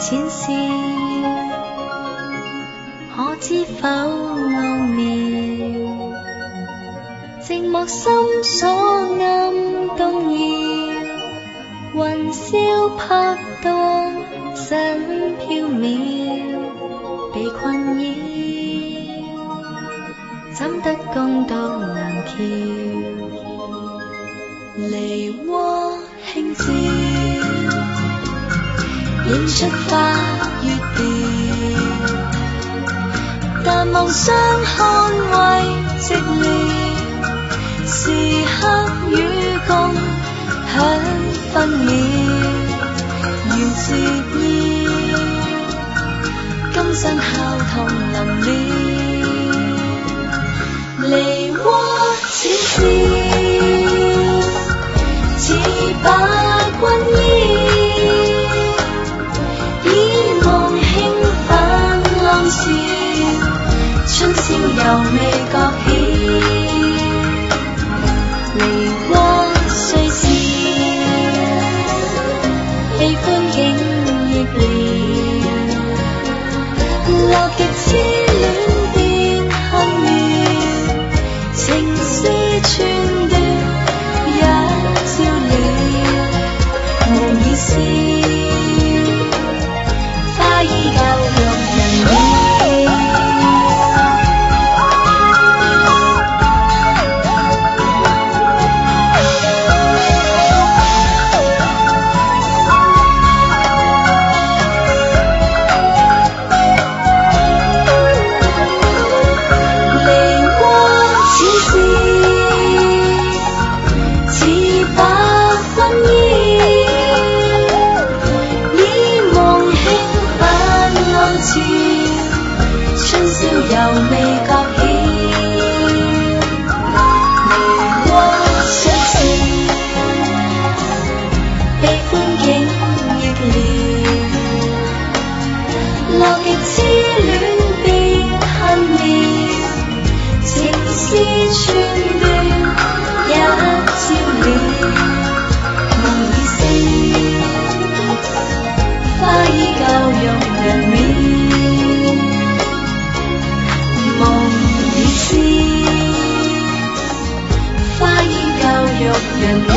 淺笑，可知否奧妙？寂寞心所暗動搖，雲霄拍動神飄渺，被困擾，怎得共渡南橋？梨渦輕照，映出花月調，但望相看為寂寥，時刻與共享分秒，緣折腰，今生孝同臨了，梨渦淺笑，似把君邀，倚望輕泛浪潮，春宵猶未覺曉，梨渦雖笑，喜歡竟亦了，樂極痴戀變恨妙，情絲寸斷一朝了，夢已消，花依舊欲人了。猶未覺曉，梨渦相笑，悲歡竟亦了，樂極痴戀變恨妙，情絲寸斷一朝了，夢已消，花依舊欲人渺，花依舊欲人了。